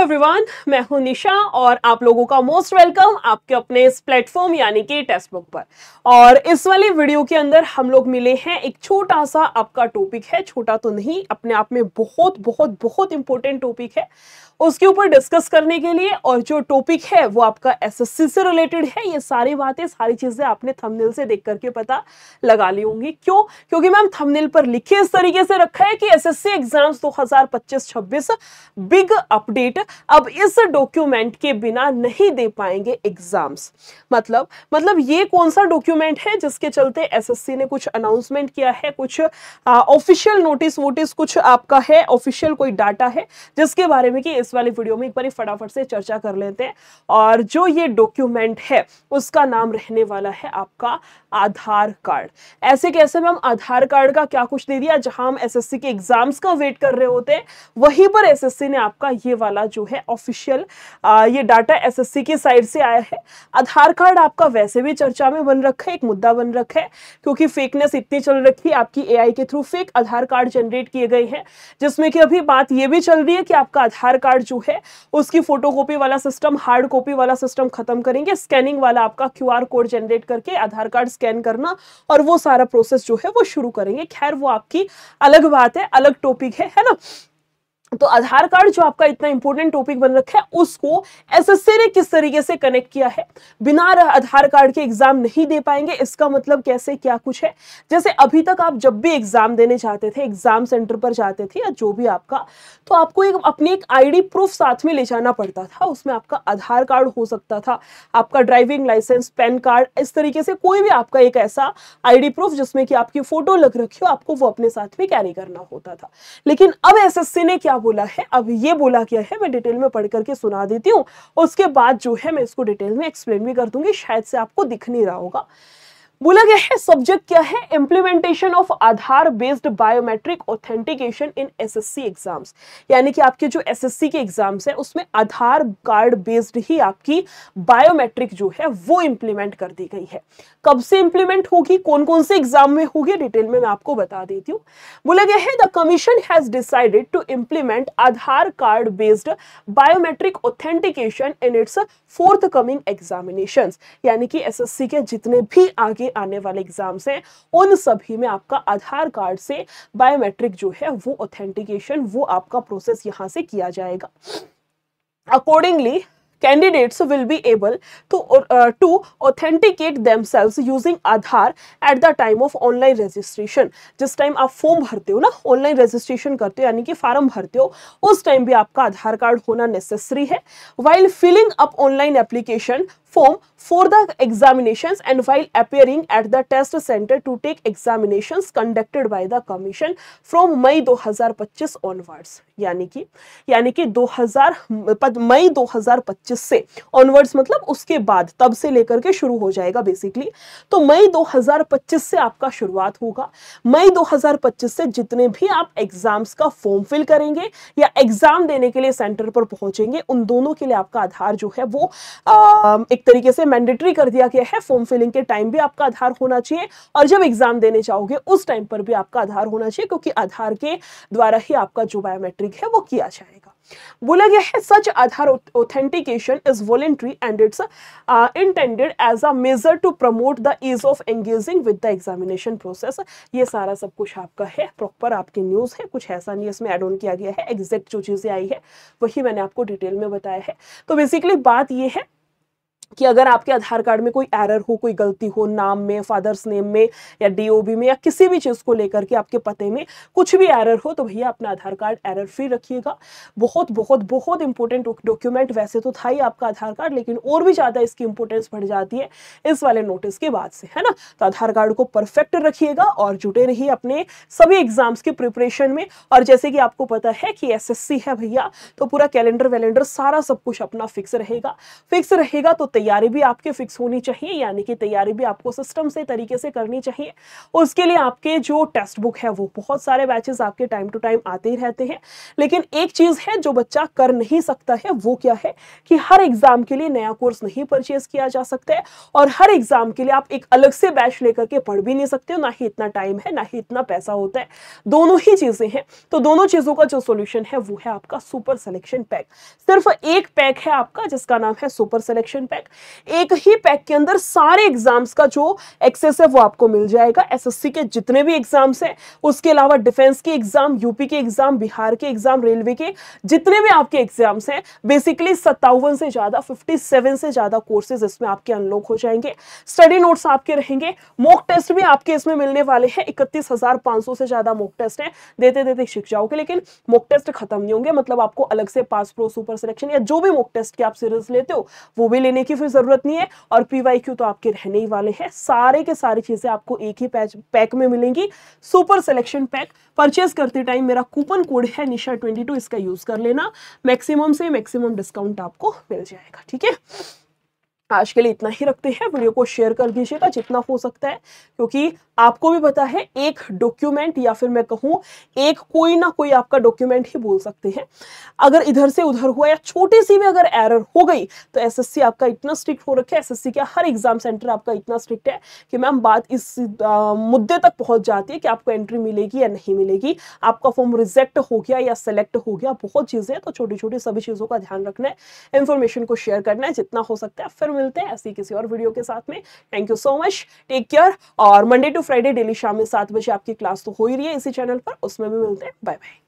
Everyone, मैं हूं निशा और आप लोगों का मोस्ट वेलकम आपके अपने इस प्लेटफॉर्म यानी कि टेक्स्ट बुक पर। और इस वाली वीडियो के अंदर हम लोग मिले हैं, एक छोटा सा आपका टॉपिक है, छोटा तो नहीं, अपने आप में बहुत बहुत बहुत इंपॉर्टेंट टॉपिक है, उसके ऊपर डिस्कस करने के लिए। और जो टॉपिक है वो आपका एसएससी से रिलेटेड है। ये सारी बातें, सारी चीजें आपने थंबनेल से देख करके पता लगा ली होंगी। क्यों? क्योंकि मैम थंबनेल पर लिखे इस तरीके से रखा है कि एसएससी एग्जाम्स 2025-26 बिग अपडेट, अब इस डॉक्यूमेंट के बिना नहीं दे पाएंगे एग्जाम्स। मतलब ये कौन सा डॉक्यूमेंट है जिसके चलते एसएससी ने कुछ अनाउंसमेंट किया है, कुछ ऑफिशियल नोटिस वोटिस कुछ आपका है, ऑफिशियल कोई डाटा है जिसके बारे में कि इस वाली वीडियो में एक बार फटाफट से चर्चा कर लेते हैं। और जो ये डॉक्यूमेंट है उसका नाम रहने वाला है आपका आधार कार्ड। ऐसे कैसे मैम? आधार कार्ड का क्या कुछ दे दिया? जहां हम एसएससी के एग्जाम्स का वेट कर रहे होते हैं वहीं पर एसएससी ने आपका ये वाला जो है ऑफिशियल ये डाटा एसएससी की साइड से आया है। आधार कार्ड आपका वैसे भी चर्चा में बन रखा है, एक मुद्दा बन रखा है, क्योंकि फेकनेस इतनी चल रखी है, आपकी एआई के थ्रू फेक आधार कार्ड जनरेट किए गए हैं, जिसमें कि अभी बात ये भी चल रही है कि आपका आधार कार्ड जो है उसकी फोटोकॉपी वाला सिस्टम, हार्ड कॉपी वाला सिस्टम खत्म करेंगे, स्कैनिंग वाला आपका क्यूआर कोड जनरेट करके आधार कार्ड स्कैन करना और वो सारा प्रोसेस जो है वो शुरू करेंगे। खैर वो आपकी अलग बात है, अलग टॉपिक है ना। तो आधार कार्ड जो आपका इतना इंपॉर्टेंट टॉपिक बन रखा है उसको एसएससी ने किस तरीके से कनेक्ट किया है। बिना आधार कार्ड के एग्जाम नहीं दे पाएंगे, इसका मतलब कैसे, क्या कुछ है? जैसे अभी तक आप जब भी एग्जाम देने जाते थे, एग्जाम सेंटर पर जाते थे या जो भी आपका, तो आपको अपनी एक आईडी प्रूफ साथ में ले जाना पड़ता था। उसमें आपका आधार कार्ड हो सकता था, आपका ड्राइविंग लाइसेंस, पैन कार्ड, इस तरीके से कोई भी आपका एक ऐसा आईडी प्रूफ जिसमें कि आपकी फोटो लग रखी हो, आपको वो अपने साथ में कैरी करना होता था। लेकिन अब एसएससी ने क्या बोला है, अब ये बोला क्या है, मैं डिटेल में पढ़ करके सुना देती हूँ, उसके बाद जो है मैं इसको डिटेल में एक्सप्लेन भी कर दूंगी, शायद से आपको दिख नहीं रहा होगा। बोला गया है, सब्जेक्ट क्या है? Implementation of Aadhaar based biometric authentication in SSC exams. यानी कि आपके जो एसएससी के एग्जाम्स है उसमें आधार कार्ड बेस्ड ही आपकी बायोमेट्रिक जो है वो इंप्लीमेंट कर दी गई है। कब से इंप्लीमेंट होगी, कौन कौन से एग्जाम में होगी, डिटेल में मैं आपको बता देती हूँ। बोला गया है, the commission has decided to implement Aadhaar card based biometric authentication in its forthcoming examinations. यानी कि एसएससी के जितने भी आगे आने वाले एग्जाम्स हैं उन सभी में आपका आधार कार्ड से बायोमेट्रिक जो है वो ऑथेंटिकेशन, वो आपका प्रोसेस यहां से किया जाएगा। Accordingly candidates will be able to authenticate themselves using Aadhaar at the time of online registration। जिस टाइम आप फॉर्म भरते हो ना, ऑनलाइन रजिस्ट्रेशन करते हो यानी कि फॉर्म भरते हो, उस टाइम भी आपका आधार कार्ड होना नेसेसरी है। while filling up online application form for the examinations and while appearing at the test center to take examinations conducted by the commission from May 2025 onwards। यानी कि मई 2025 से ऑनवर्ड्स, मतलब उसके बाद, तब से लेकर के शुरू हो जाएगा बेसिकली। तो मई 2025 से आपका शुरुआत होगा। मई 2025 से जितने भी आप एग्जाम्स का फॉर्म फिल करेंगे या एग्जाम देने के लिए सेंटर पर पहुंचेंगे, उन दोनों के लिए आपका आधार जो है वो एक तरीके से मैंडेटरी कर दिया गया है। फॉर्म फिलिंग के टाइम भी आपका आधार होना चाहिए और जब एग्जाम देने जाओगे उस टाइम पर भी आपका आधार होना चाहिए, क्योंकि आधार के द्वारा ही आपका जो बायोमेट्रिक है वो किया जाएगा। बोला गया है, such Aadhaar authentication is voluntary and it's intended as a measure to promote the ease of engaging with the examination process. ये सारा सब कुछ आपका है, प्रॉपर आपकी न्यूज है, कुछ ऐसा नहीं इसमें एड ऑन किया गया है। एग्जैक्ट जो चीजें आई है वही मैंने आपको डिटेल में बताया है। तो बेसिकली बात ये है कि अगर आपके आधार कार्ड में कोई एरर हो, कोई गलती हो, नाम में, फादर्स नेम में या डीओबी में या किसी भी चीज को लेकर के आपके पते में कुछ भी एरर हो, तो भैया अपना आधार कार्ड एरर फ्री रखिएगा। बहुत बहुत बहुत इंपॉर्टेंट डॉक्यूमेंट वैसे तो था ही आपका आधार कार्ड, लेकिन और भी ज्यादा इसकी इंपॉर्टेंस बढ़ जाती है इस वाले नोटिस के बाद से, है ना। तो आधार कार्ड को परफेक्ट रखिएगा और जुटे रहिए अपने सभी एग्जाम्स की प्रिपरेशन में। और जैसे कि आपको पता है कि एसएससी है भैया, तो पूरा कैलेंडर वैलेंडर सारा सब कुछ अपना फिक्स रहेगा। तो तैयारी भी आपकी फिक्स होनी चाहिए, यानी कि तैयारी भी आपको सिस्टम से तरीके से करनी चाहिए। उसके लिए आपके जो टेक्स्ट बुक है वो बहुत सारे बैचेस आपके टाइम टू टाइम आते ही रहते हैं। लेकिन एक चीज है जो बच्चा कर नहीं सकता है, वो क्या है कि हर एग्जाम के लिए नया कोर्स नहीं परचेज किया जा सकता है, और हर एग्जाम के लिए आप एक अलग से बैच लेकर के पढ़ भी नहीं सकते हो, ना ही इतना टाइम है, ना ही इतना पैसा होता है। दोनों ही चीजें हैं। तो दोनों चीजों का जो सॉल्यूशन है वो है आपका सुपर सिलेक्शन पैक। सिर्फ एक पैक है आपका जिसका नाम है सुपर सिलेक्शन पैक। एक ही पैक के अंदर सारे एग्जाम्स का जो एक्सेस है वो आपको मिल जाएगा। एसएससी के जितने भी एग्जाम्स हैं, उसके अलावा डिफेंस के एग्जाम, यूपी के एग्जाम, बिहार के एग्जाम, रेलवे के जितने भी आपके एग्जाम्स हैं, बेसिकली 57 से ज्यादा 57 से ज्यादा कोर्सेज इसमें आपके अनलॉक हो जाएंगे। स्टडी नोट्स आपके रहेंगे, मॉक टेस्ट भी आपके इसमें मिलने वाले हैं। 31,500 से ज्यादा मॉक टेस्ट हैं, देते देते सीख जाओगे, लेकिन मॉक टेस्ट खत्म नहीं होंगे। मतलब आपको अलग से पास, प्रो, सुपर सिलेक्शन या जो भी मॉक टेस्ट के आप सीरीज लेते हो वो भी लेने की फिर जरूरत नहीं है। और पीवाईक्यू तो आपके रहने ही वाले हैं। सारे के सारी चीजें आपको एक ही पैक में मिलेंगी, सुपर सिलेक्शन पैक। परचेज करते टाइम मेरा कूपन कोड है निशा22, इसका यूज कर लेना, मैक्सिमम से मैक्सिमम डिस्काउंट आपको मिल जाएगा। ठीक है, आज के लिए इतना ही रखते हैं। वीडियो को शेयर कर दीजिएगा जितना हो सकता है, क्योंकि आपको भी पता है एक डॉक्यूमेंट या फिर मैं कहूं एक कोई ना कोई आपका डॉक्यूमेंट ही बोल सकते हैं, अगर इधर से उधर हुआ या छोटी सी भी अगर एरर हो गई तो एसएससी आपका इतना स्ट्रिक्ट हो रखा है, एसएससी का हर एग्जाम सेंटर आपका इतना स्ट्रिक्ट है कि मैम बात इस मुद्दे तक पहुंच जाती है कि आपको एंट्री मिलेगी या नहीं मिलेगी, आपका फॉर्म रिजेक्ट हो गया या सेलेक्ट हो गया, बहुत चीजें हैं। तो छोटी छोटी सभी चीजों का ध्यान रखना है, इंफॉर्मेशन को शेयर करना है जितना हो सकता है। फिर मिलते हैं ऐसी किसी और वीडियो के साथ में। Thank you so much, take care. और मंडे टू फ्राइडे डेली शाम में 7 बजे आपकी क्लास तो हो ही रही है इसी चैनल पर, उसमें भी मिलते हैं। Bye bye.